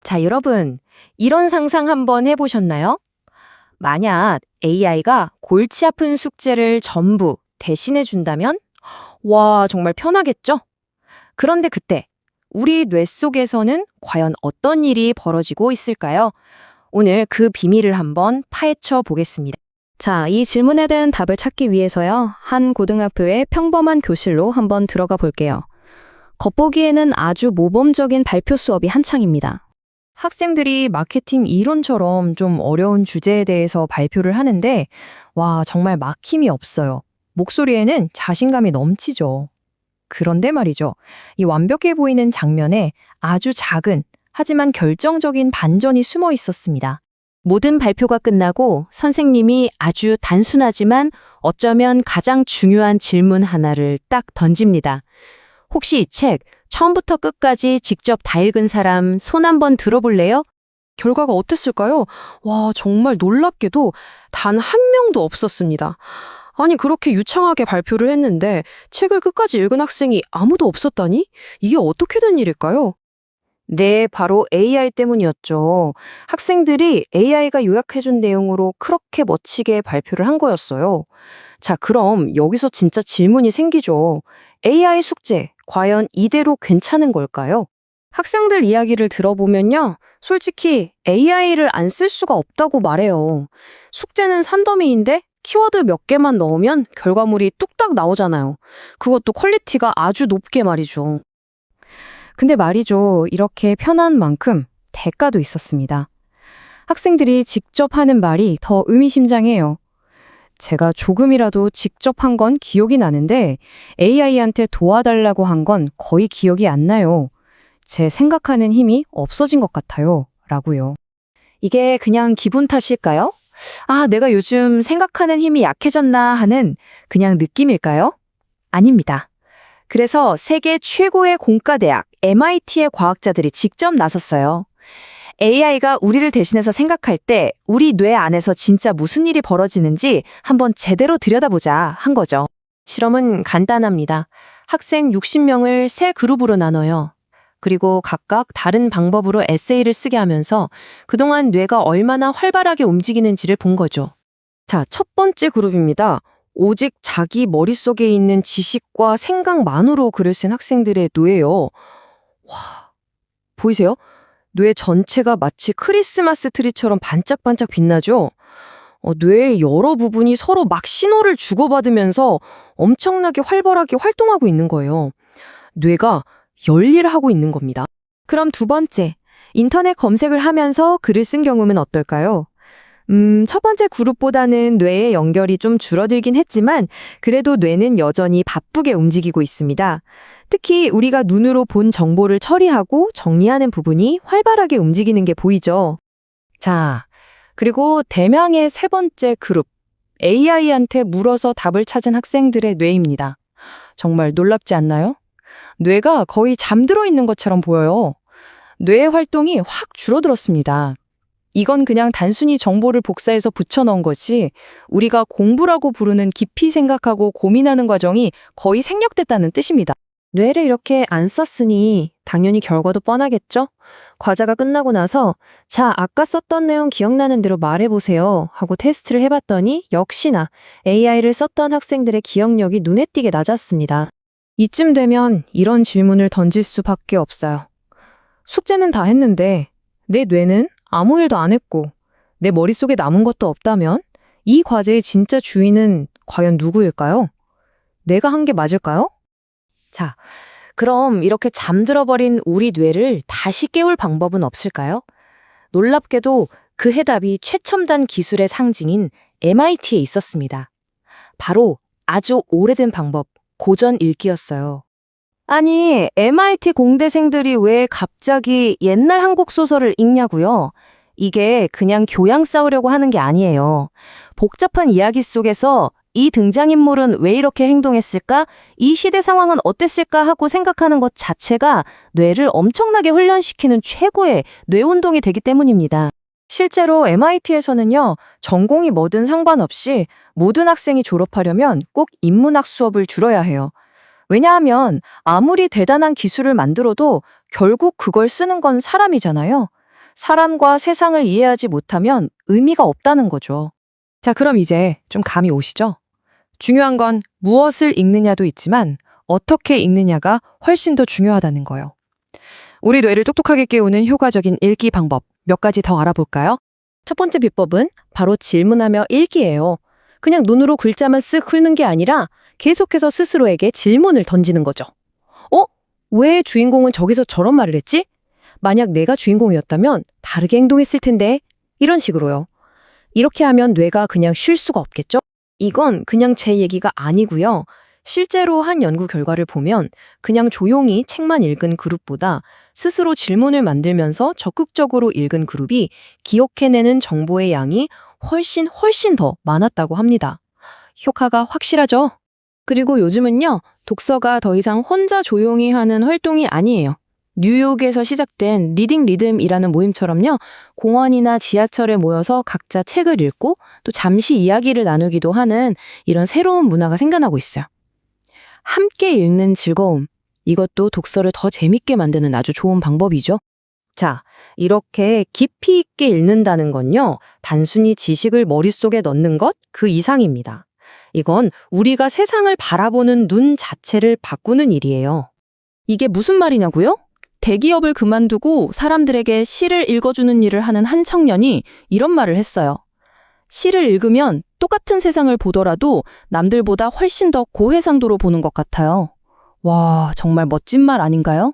자, 여러분, 이런 상상 한번 해보셨나요? 만약 AI가 골치 아픈 숙제를 전부 대신해 준다면? 와, 정말 편하겠죠? 그런데 그때 우리 뇌 속에서는 과연 어떤 일이 벌어지고 있을까요? 오늘 그 비밀을 한번 파헤쳐 보겠습니다. 자, 이 질문에 대한 답을 찾기 위해서요. 한 고등학교의 평범한 교실로 한번 들어가 볼게요. 겉보기에는 아주 모범적인 발표 수업이 한창입니다. 학생들이 마케팅 이론처럼 좀 어려운 주제에 대해서 발표를 하는데, 와, 정말 막힘이 없어요. 목소리에는 자신감이 넘치죠. 그런데 말이죠. 이 완벽해 보이는 장면에 아주 작은, 하지만 결정적인 반전이 숨어 있었습니다. 모든 발표가 끝나고 선생님이 아주 단순하지만 어쩌면 가장 중요한 질문 하나를 딱 던집니다. 혹시 이 책 처음부터 끝까지 직접 다 읽은 사람 손 한번 들어볼래요? 결과가 어땠을까요? 와, 정말 놀랍게도 단 한 명도 없었습니다. 아니, 그렇게 유창하게 발표를 했는데 책을 끝까지 읽은 학생이 아무도 없었다니? 이게 어떻게 된 일일까요? 네, 바로 AI 때문이었죠. 학생들이 AI가 요약해준 내용으로 그렇게 멋지게 발표를 한 거였어요. 자, 그럼 여기서 진짜 질문이 생기죠. AI 숙제, 과연 이대로 괜찮은 걸까요? 학생들 이야기를 들어보면요. 솔직히 AI를 안 쓸 수가 없다고 말해요. 숙제는 산더미인데 키워드 몇 개만 넣으면 결과물이 뚝딱 나오잖아요. 그것도 퀄리티가 아주 높게 말이죠. 근데 말이죠. 이렇게 편한 만큼 대가도 있었습니다. 학생들이 직접 하는 말이 더 의미심장해요. 제가 조금이라도 직접 한 건 기억이 나는데 AI한테 도와달라고 한 건 거의 기억이 안 나요. 제 생각하는 힘이 없어진 것 같아요. 라고요. 이게 그냥 기분 탓일까요? 아, 내가 요즘 생각하는 힘이 약해졌나 하는 그냥 느낌일까요? 아닙니다. 그래서 세계 최고의 공과대학 MIT의 과학자들이 직접 나섰어요. AI가 우리를 대신해서 생각할 때 우리 뇌 안에서 진짜 무슨 일이 벌어지는지 한번 제대로 들여다보자 한 거죠. 실험은 간단합니다. 학생 60명을 세 그룹으로 나눠요. 그리고 각각 다른 방법으로 에세이를 쓰게 하면서 그동안 뇌가 얼마나 활발하게 움직이는지를 본 거죠. 자, 첫 번째 그룹입니다. 오직 자기 머릿속에 있는 지식과 생각만으로 글을 쓴 학생들의 뇌예요. 와, 보이세요? 뇌 전체가 마치 크리스마스 트리처럼 반짝반짝 빛나죠? 뇌의 여러 부분이 서로 막 신호를 주고받으면서 엄청나게 활발하게 활동하고 있는 거예요. 뇌가 열일하고 있는 겁니다. 그럼 두 번째, 인터넷 검색을 하면서 글을 쓴 경우는 어떨까요? 첫 번째 그룹보다는 뇌의 연결이 좀 줄어들긴 했지만 그래도 뇌는 여전히 바쁘게 움직이고 있습니다. 특히 우리가 눈으로 본 정보를 처리하고 정리하는 부분이 활발하게 움직이는 게 보이죠. 자, 그리고 대망의 세 번째 그룹, AI한테 물어서 답을 찾은 학생들의 뇌입니다. 정말 놀랍지 않나요? 뇌가 거의 잠들어 있는 것처럼 보여요. 뇌의 활동이 확 줄어들었습니다. 이건 그냥 단순히 정보를 복사해서 붙여넣은 거지 우리가 공부라고 부르는 깊이 생각하고 고민하는 과정이 거의 생략됐다는 뜻입니다. 뇌를 이렇게 안 썼으니 당연히 결과도 뻔하겠죠? 과자가 끝나고 나서 자, 아까 썼던 내용 기억나는 대로 말해보세요 하고 테스트를 해봤더니 역시나 AI를 썼던 학생들의 기억력이 눈에 띄게 낮았습니다. 이쯤 되면 이런 질문을 던질 수밖에 없어요. 숙제는 다 했는데 내 뇌는 아무 일도 안 했고 내 머릿속에 남은 것도 없다면 이 과제의 진짜 주인은 과연 누구일까요? 내가 한 게 맞을까요? 자, 그럼 이렇게 잠들어버린 우리 뇌를 다시 깨울 방법은 없을까요? 놀랍게도 그 해답이 최첨단 기술의 상징인 MIT에 있었습니다. 바로 아주 오래된 방법, 고전 읽기였어요. 아니, MIT 공대생들이 왜 갑자기 옛날 한국 소설을 읽냐고요? 이게 그냥 교양 쌓으려고 하는 게 아니에요. 복잡한 이야기 속에서 이 등장인물은 왜 이렇게 행동했을까? 이 시대 상황은 어땠을까? 하고 생각하는 것 자체가 뇌를 엄청나게 훈련시키는 최고의 뇌운동이 되기 때문입니다. 실제로 MIT에서는요, 전공이 뭐든 상관없이 모든 학생이 졸업하려면 꼭 인문학 수업을 줄여야 해요. 왜냐하면 아무리 대단한 기술을 만들어도 결국 그걸 쓰는 건 사람이잖아요. 사람과 세상을 이해하지 못하면 의미가 없다는 거죠. 자, 그럼 이제 좀 감이 오시죠? 중요한 건 무엇을 읽느냐도 있지만 어떻게 읽느냐가 훨씬 더 중요하다는 거예요. 우리 뇌를 똑똑하게 깨우는 효과적인 읽기 방법 몇 가지 더 알아볼까요? 첫 번째 비법은 바로 질문하며 읽기예요. 그냥 눈으로 글자만 쓱 훑는 게 아니라 계속해서 스스로에게 질문을 던지는 거죠. 왜 주인공은 저기서 저런 말을 했지? 만약 내가 주인공이었다면 다르게 행동했을 텐데. 이런 식으로요. 이렇게 하면 뇌가 그냥 쉴 수가 없겠죠? 이건 그냥 제 얘기가 아니고요. 실제로 한 연구 결과를 보면 그냥 조용히 책만 읽은 그룹보다 스스로 질문을 만들면서 적극적으로 읽은 그룹이 기억해내는 정보의 양이 훨씬 더 많았다고 합니다. 효과가 확실하죠? 그리고 요즘은요, 독서가 더 이상 혼자 조용히 하는 활동이 아니에요. 뉴욕에서 시작된 리딩 리듬이라는 모임처럼요, 공원이나 지하철에 모여서 각자 책을 읽고 또 잠시 이야기를 나누기도 하는 이런 새로운 문화가 생겨나고 있어요. 함께 읽는 즐거움, 이것도 독서를 더 재밌게 만드는 아주 좋은 방법이죠. 자, 이렇게 깊이 있게 읽는다는 건요, 단순히 지식을 머릿속에 넣는 것 그 이상입니다. 이건 우리가 세상을 바라보는 눈 자체를 바꾸는 일이에요. 이게 무슨 말이냐고요? 대기업을 그만두고 사람들에게 시를 읽어주는 일을 하는 한 청년이 이런 말을 했어요. 시를 읽으면 똑같은 세상을 보더라도 남들보다 훨씬 더 고해상도로 보는 것 같아요. 와, 정말 멋진 말 아닌가요?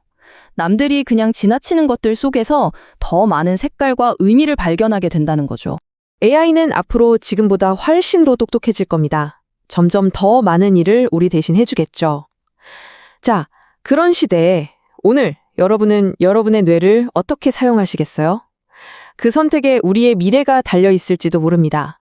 남들이 그냥 지나치는 것들 속에서 더 많은 색깔과 의미를 발견하게 된다는 거죠. AI는 앞으로 지금보다 훨씬 더 똑똑해질 겁니다. 점점 더 많은 일을 우리 대신 해주겠죠. 자, 그런 시대에 오늘 여러분은 여러분의 뇌를 어떻게 사용하시겠어요? 그 선택에 우리의 미래가 달려 있을지도 모릅니다.